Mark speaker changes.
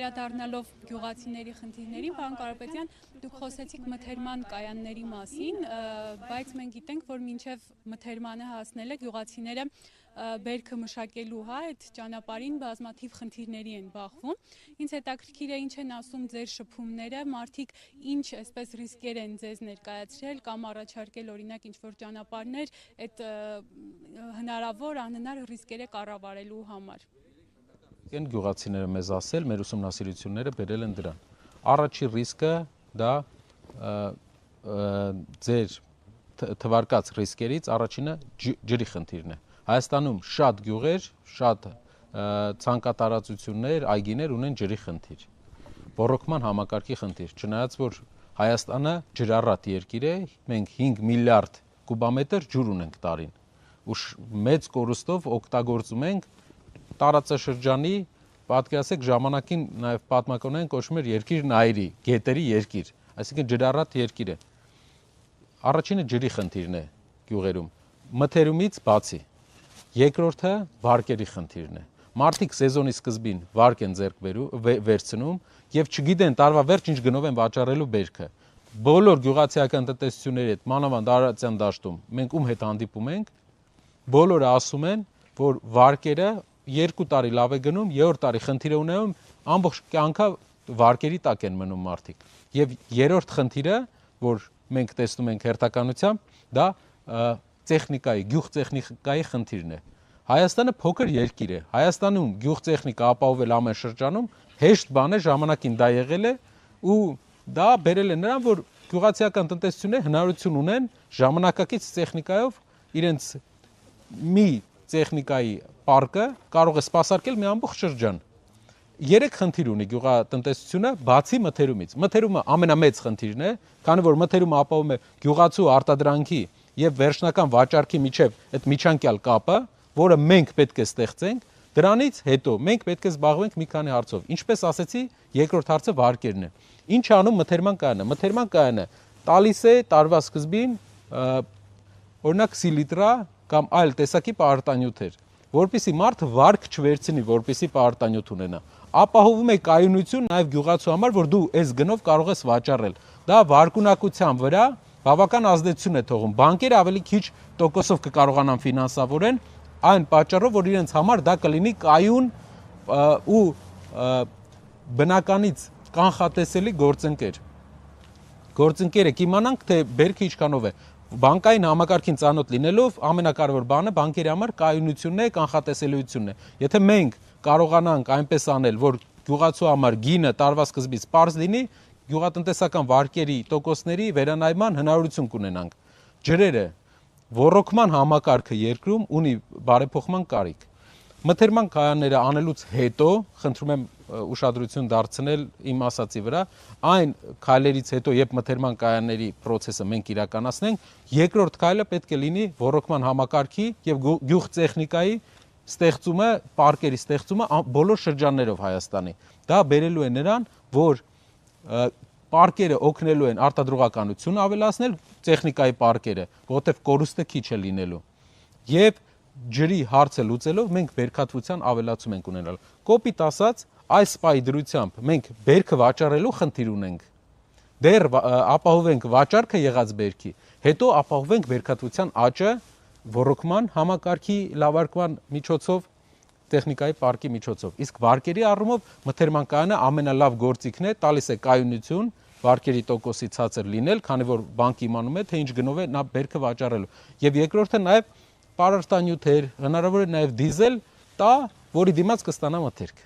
Speaker 1: Անդրադառնալով գյուղացիների խնդիրներին, պարոն Կարապետյան, դուք խոսեցիք մթերման կայանների մասին, բայց մենք գիտենք, որ մինչև մթերմանը հասնելը գյուղացիները բերքը մշակելու այդ ճանապարհին բազմաթիվ խնդիրների են բախվում։ Ինձ հետաքրքիր է ինչ են ասում ձեր շփումները, մարդիկ ինչ այսպես ռիսկեր են ձեզ ներկայացրել կամ առաջարկել օրինակ ինչ-որ ճանապարհներ այդ հնարավոր անհնար ռիսկերը կառավարելու համար։
Speaker 2: Են գյուղացիները մեզ ասել, մեր ուսումնասիրությունները բերել են դրան։ Առաջի ռիսկը դա ձեր թվարկած ռիսկերից առաջինը ջրի խնդիրն է։ Հայաստանում շատ գյուղեր, շատ ցանկատարածություններ, այգիներ ունեն ջրի խնդիր, ոռոգման համակարգի խնդիր, չնայած որ Հայաստանը ջրառատ երկիր է, մենք 5 միլիարդ կուբամետր ջուր ունենք տարին, ու մեծ կորուստով օգտագործում ենք տարածաշրջանի, պատկերացրեք ժամանակին նաև պատմականորեն կոչվում էր երկիր Նայիրի, գետերի երկիր, այսինքն ջրառատ երկիր է։ Առաջինը ջրի խնդիրն է գյուղերում, մթերումից բացի։ Երկրորդը վարկերի խնդիրն է։ Մարդիկ սեզոնի սկզբին վարկ են ձեռք վերցնում եւ չգիտեն տարվա վերջ ինչ գնով են վաճառելու բերքը։ Բոլոր գյուղացիական տնտեսությունների հետ, մանավանդ Արարատյան դաշտում, մենք ում հետ հանդիպում ենք, բոլորը ասում են, որ վարկերը 2 տարի լավ է գնում, 3-րդ տարի խնդիր է ունենում, ամբողջ կյանքը վարկերի տակ են մնում մարդիկ։ Եվ երրորդ խնդիրը, որ մենք տեսնում ենք հերթականությամբ, դա տեխնիկայի, գյուղտեխնիկայի խնդիրն է։ Հայաստանը փոքր երկիր է։ Հայաստանում գյուղտեխնիկա ապահովել ամեն շրջանում հեշտ բան է, ժամանակին դա եղել է ու դա բերել է նրան, որ գյուղացիական տնտեսությունները հնարավորություն ունեն ժամանակակից տեխնիկայով իրենց մի տեխնիկայի պարկը կարող է սպասարկել մի ամբողջ շրջան։ 3 խնդիր ունի գյուղատնտեսությունը բացի մթերումից։ Մթերումը ամենամեծ խնդիրն է, քանի որ մթերումը ապահովում է գյուղացու արտադրանքի եւ վերջնական վաճառքի միջև այդ միջանկյալ կապը, որը մենք պետք է ստեղծենք, դրանից հետո մենք պետք է զբաղվենք մի քանի հարցով։ Ինչպես ասեցի, երկրորդ հարցը վարկերն է։ Ինչ անում մթերման կայանը։ Մթերման կայանը տալիս է տարվա սկզբին օրինակ սիլիտրա կամ այլ տեսակի պարարտանյութեր, որպեսզի մարդը վարկ չվերցնի, որպեսզի պարարտանյութ ունենա։ Ապահովում է կայունություն նաև գյուղացու համար, որ դու այս գնով կարող ես վաճառել։ Դա վարկունակության վրա բավական ազդեցություն է թողում։ Բանկերը ավելի քիչ տոկոսով կկարողանան ֆինանսավորեն, այն պատճառով, որ իրենց համար դա կլինի կայուն ու բնականից կանխատեսելի գործընկեր։ Գործընկերը կիմանանք, թե բերքը ինչքանով է։ Բանկային համակարգին ծանոթ լինելով ամենակարևոր բանը բանկերի համար կայունությունն է, կանխատեսելիությունն է։ Եթե մենք կարողանանք այնպես անել, որ գյուղացու համար գինը տարվա սկզբից պարզ լինի, գյուղատնտեսական վարկերի տոկոսների վերանայման հնարավորություն կունենանք։ Ջրերը, ոռոգման համակարգը երկրում ունի բարեփոխման կարիք։ Մթերման կայանները անելուց հետո, խնդրում եմ ուշադրություն դարձնել իմ ասացի վրա, այն քայլերից հետո, երբ մթերման կայանների process-ը մենք իրականացնենք, երկրորդ քայլը պետք է լինի ոռոգման համակարգի եւ գյուղտեխնիկայի ստեղծումը, պարկերի ստեղծումը բոլոր շրջաններով Հայաստանի։ Դա բերելու է նրան, որ պարկերը օգնելու են արտադրողականություն ավելացնել, տեխնիկայի պարկերը, որովհետև կորուստը քիչ է լինելու։ Եվ ջրի հարցը լուծելով մենք բերքատվության ավելացում ենք ունենալ։ Կոպիտ ասած, այս սպայի դրությամբ մենք բերքը վաճառելու խնդիր ունենք։ Դեռ ապահովենք վաճառքը եղած բերքի, հետո ապահովենք բերքատվության աճը ոռոգման համակարգի լավարկման միջոցով, տեխնիկայի պարկի միջոցով։ Իսկ վարկերի առումով մթերման կայանը ամենալավ գործիքն է, տալիս է կայունություն, վարկերի տոկոսի ցածր լինել, քանի որ բանկը իմանում է, թե ինչ գնով է նա բերքը վաճառելու։ Եվ երկրորդը նաև պարարտանյութեր, հնարավոր է նաև դիզել տա, որի դիմաց կստանա մթերք։